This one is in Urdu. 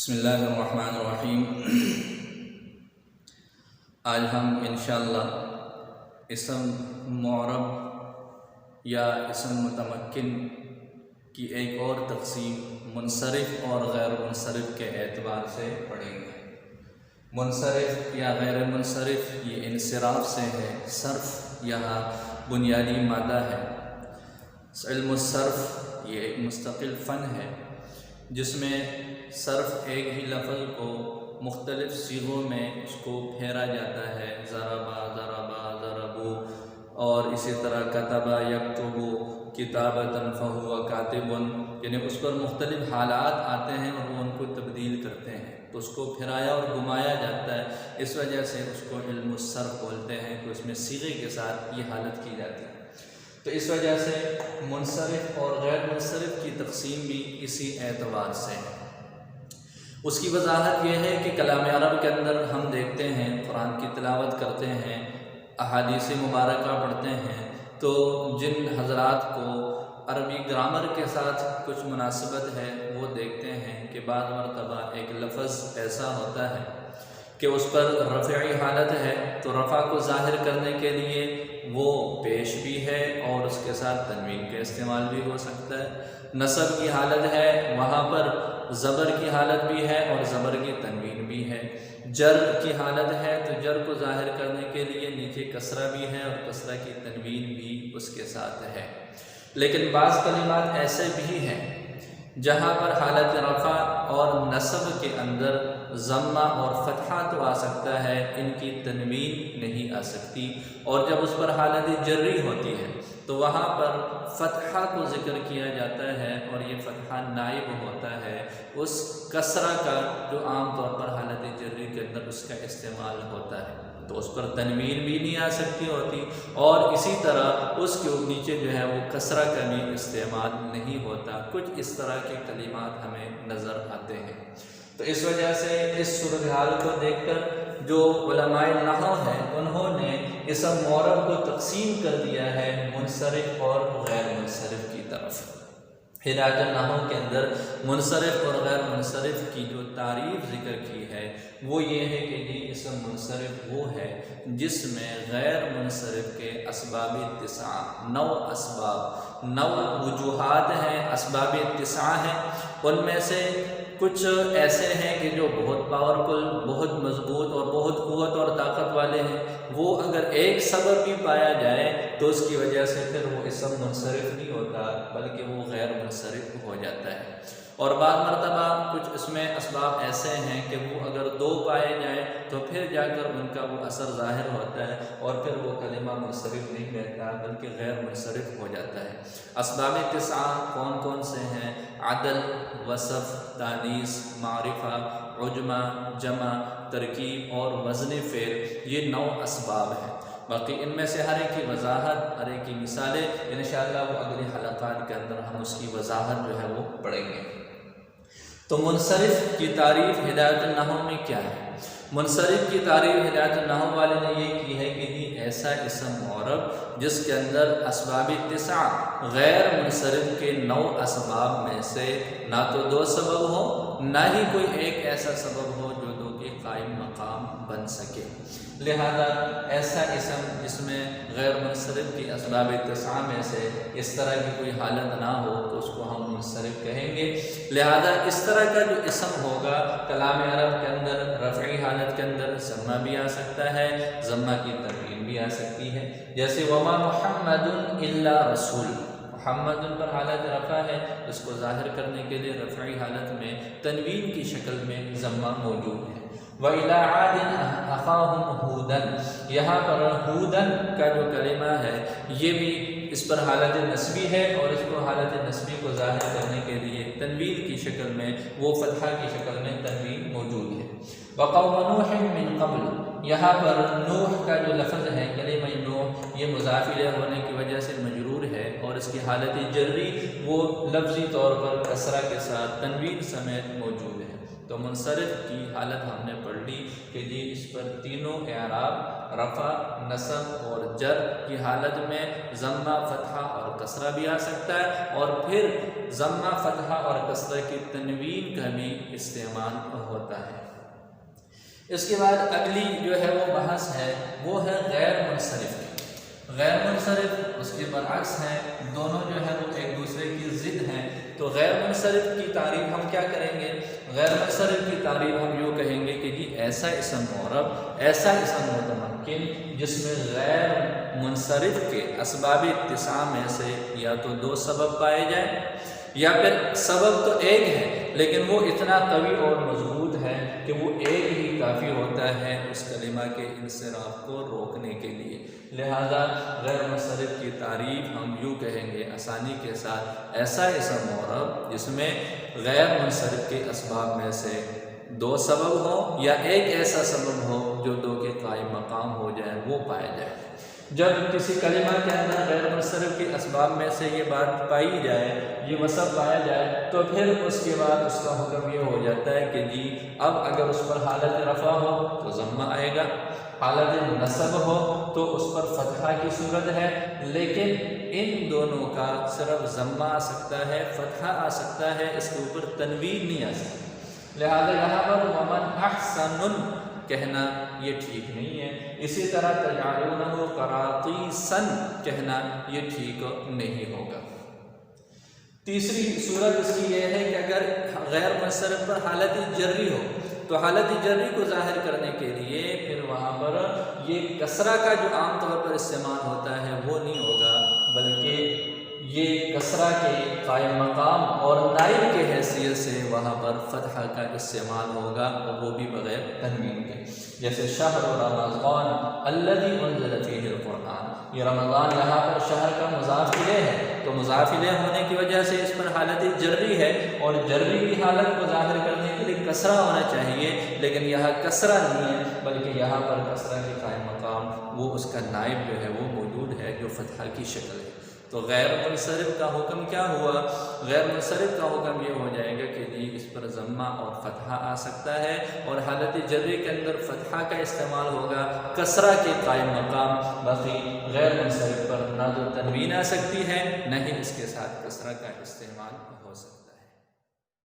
بسم اللہ الرحمن الرحیم۔ آج ہم انشاءاللہ اسم معرب یا اسم متمکن کی ایک اور تقسیم منصرف اور غیر منصرف کے اعتبار سے پڑھیں گے۔ منصرف یا غیر منصرف یہ انصراف سے ہے، صرف یہاں بنیادی مادہ ہے۔ علم الصرف یہ ایک مستقل فن ہے جس میں صرف ایک ہی لفظ کو مختلف صیغوں میں اس کو پھیرا جاتا ہے، ضربا، ضربا، ضربو، اور اسی طرح کتبا، یکتبو، کتابتاً فہو کاتبن، یعنی اس پر مختلف حالات آتے ہیں اور وہ ان کو تبدیل کرتے ہیں، تو اس کو پھرایا اور گھمایا جاتا ہے، اس وجہ سے اس کو علم الصرف بولتے ہیں کہ اس میں صیغے کے ساتھ یہ حالت کی جاتی ہے۔ تو اس وجہ سے منصرف اور غیر منصرف کی تقسیم بھی اسی اعتبار سے ہے۔ اس کی وضاحت یہ ہے کہ کلام عرب کے اندر ہم دیکھتے ہیں، قرآن کی تلاوت کرتے ہیں، احادیث مبارکہ پڑھتے ہیں، تو جن حضرات کو عربی گرامر کے ساتھ کچھ مناسبت ہے وہ دیکھتے ہیں کہ بعض مرتبہ ایک لفظ ایسا ہوتا ہے کہ اس پر رفعی حالت ہے، تو رفع کو ظاہر کرنے کے لیے وہ پیش بھی ہے اور اس کے ساتھ تنوین کا استعمال بھی ہو سکتا ہے۔ نصب کی حالت ہے، وہاں پر زبر کی حالت بھی ہے اور زبر کی تنوین بھی ہے۔ جر کی حالت ہے تو جر کو ظاہر کرنے کے لیے نیچے کسرہ بھی ہے اور کسرہ کی تنوین بھی اس کے ساتھ ہے۔ لیکن بعض کلمات ایسے بھی ہیں جہاں پر حالت رفع اور نصب کے اندر ضمہ اور فتحہ تو آ سکتا ہے، ان کی تنوین نہیں آ سکتی، اور جب اس پر حالت جری ہوتی ہے تو وہاں پر فتحہ کو ذکر کیا جاتا ہے، اور یہ فتحہ نائب ہوتا ہے اس کسرہ کا جو عام طور پر حالت جری کے اندر اس کا استعمال ہوتا ہے، تو اس پر تنوین بھی نہیں آ سکتی ہوتی، اور اسی طرح اس کے نیچے جو ہے وہ کسرہ کا بھی استعمال نہیں ہوتا۔ کچھ اس طرح کے کلمات ہمیں نظر آتے ہیں، تو اس وجہ سے اس صورتحال کو دیکھ کر جو علماء نحو ہیں انہوں نے اسم معرب کو تقسیم کر دیا ہے منصرف اور غیر منصرف کی طرف۔ ہدایت النحو کے اندر منصرف اور غیر منصرف کی جو تعریف ذکر کی ہے وہ یہ ہے کہ جی اسم منصرف وہ ہے جس میں غیر منصرف کے اسباب اتساع، 9 اسباب، 9 وجوہات ہیں، اسباب اتساع ہیں، ان میں سے کچھ ایسے ہیں کہ جو بہت پاورفل، بہت مضبوط اور بہت قوت اور طاقت والے ہیں، وہ اگر ایک سبب بھی پایا جائے تو اس کی وجہ سے پھر وہ اسم منصرف نہیں ہوتا بلکہ وہ غیر منصرف ہو جاتا ہے۔ اور بعض مرتبہ کچھ اس میں اسباب ایسے ہیں کہ وہ اگر 2 پائے جائیں تو پھر جا کر ان کا وہ اثر ظاہر ہوتا ہے اور پھر وہ کلمہ منصرف نہیں رہتا بلکہ غیر منصرف ہو جاتا ہے۔ اسباب اتساع کون کون سے ہیں؟ عدل، وصف، تانیث، معرفہ، عجمہ، جمع، ترکیب اور وزن فعل، یہ 9 اسباب ہیں۔ باقی ان میں سے ہر ایک کی وضاحت، ہر ایک کی مثالیں انشاءاللہ وہ اگلی حلقات کے اندر ہم اس کی وضاحت جو ہے وہ پڑھیں گے۔ تو منصرف کی تعریف ہدایت النحو میں کیا ہے؟ منصرف کی تعریف ہدایت النحو والے نے یہ کی ہے کہ جی ایسا اسم معرب جس کے اندر اسباب اتساع غیر منصرف کے 9 اسباب میں سے نہ تو 2 سبب ہو نہ ہی کوئی ایک ایسا سبب ہو جو 2 کے قائم مقام بن سکے، لہذا ایسا اسم جس میں غیر منصرف کی اسباب اتساع میں سے اس طرح کی کوئی حالت نہ ہو تو اس کو ہم منصرف کہیں گے۔ لہذا اس طرح کا جو اسم ہوگا کلام عرب کے اندر رفعی حالت کے اندر ضمہ بھی آ سکتا ہے، ضمہ کی تنوین بھی آ سکتی ہے، جیسے وما محمد الا رسول، محمد پر حالت رفع ہے، اس کو ظاہر کرنے کے لیے رفعی حالت میں تنوین کی شکل میں ضمہ موجود ہے۔ وَإِلَىٰ عَادٍ أَخَاهُمْ هُودًا، یہاں پر ہودن کا جو کلمہ ہے یہ بھی اس پر حالت نسبی ہے، اور اس کو حالت نسبی کو ظاہر کرنے کے لیے تنوین کی شکل میں وہ فتحہ کی شکل میں تنوین موجود ہے۔ وَقَوْمَ نُوحٍ مِّن قَبْلُ، یہاں پر نوح کا جو لفظ ہے کلمہ نوح یہ مضاف الیہ ہونے کی وجہ سے مجرور ہے، اور اس کی حالت جری وہ لفظی طور پر کسرہ کے ساتھ تنوین سمیت موجود ہے۔ تو منصرف کی حالت ہم نے پڑھ لی کہ جی اس پر تینوں اعراب رفع، نصب اور جر کی حالت میں ضمہ، فتحہ اور کسرہ بھی آ سکتا ہے، اور پھر ضمہ، فتحہ اور کسرہ کی تنوین کا بھی استعمال ہوتا ہے۔ اس کے بعد اگلی جو ہے وہ بحث ہے وہ ہے غیر منصرف کی۔ غیر منصرف اس کے برعکس ہے، دونوں جو ہے وہ ایک دوسرے کی ضد ہیں۔ تو غیر منصرف کی تعریف ہم کیا کریں گے؟ غیر منصرف کی تعریف ہم یوں کہیں گے کہ جی ایسا اسم معرب، ایسا اسم متمکن جس میں غیر منصرف کے اسباب اتصال میں سے یا تو دو سبب پائے جائیں، یا پھر سبب تو ایک ہے لیکن وہ اتنا قوی اور مضبوط ہے کہ وہ ایک ہی کافی ہوتا ہے اس کلمہ کے انصراف کو روکنے کے لیے۔ لہذا غیر منصرف کی تعریف ہم یوں کہیں گے آسانی کے ساتھ، ایسا اسم معرب جس میں غیر منصرف کے اسباب میں سے دو سبب ہوں یا ایک ایسا سبب ہو جو دو کے قائم مقام ہو جائے، وہ پائے جائے۔ جب کسی کلمہ کے اندر غیر منصرف کے اسباب میں سے یہ بات پائی جائے، یہ وصف پایا جائے، تو پھر اس کے بعد اس کا حکم یہ ہو جاتا ہے کہ جی اب اگر اس پر حالت رفع ہو تو ضمہ آئے گا، حالت نصب ہو تو اس پر فتحہ کی صورت ہے، لیکن ان دونوں کا صرف ضمہ آ سکتا ہے، فتحہ آ سکتا ہے، اس کے اوپر تنوین نہیں آ سکتی۔ لہذا یہاں پر ومن احسن کہنا یہ ٹھیک نہیں ہے، اسی طرح تجعلونہ قراطیسا کہنا یہ ٹھیک نہیں ہوگا۔ تیسری صورت اس کی یہ ہے کہ اگر غیر منصرف پر حالت جری ہو تو حالت جری کو ظاہر کرنے کے لیے پھر وہاں پر یہ کسرہ کا جو عام طور پر استعمال ہوتا ہے وہ نہیں ہوگا، بلکہ یہ کسرہ کے قائم مقام اور نائب کے حیثیت سے وہاں پر فتحہ کا استعمال ہوگا، اور وہ بھی بغیر تنوین کے، جیسے شہر رمضان الذی انزل فیہ القرآن۔ یہ رمضان یہاں پر شہر کا مضاف الیہ ہے، تو مضاف الیہ ہونے کی وجہ سے اس پر حالت جری ہے، اور جری کی حالت کو ظاہر کرنے کے لیے کسرہ ہونا چاہیے، لیکن یہاں کسرہ نہیں ہے، بلکہ یہاں پر کسرہ کے قائم مقام وہ اس کا نائب جو ہے وہ موجود ہے جو فتحہ کی شکل ہے۔ تو غیر منصرف کا حکم کیا ہوا؟ غیر منصرف کا حکم یہ ہو جائے گا کہ جی اس پر ضمہ اور فتحہ آ سکتا ہے، اور حالت جری کے اندر فتحہ کا استعمال ہوگا، کسرہ کے قائم مقام، باقی غیر منصرف پر نہ تو تنوین آ سکتی ہے نہ ہی اس کے ساتھ کسرہ کا استعمال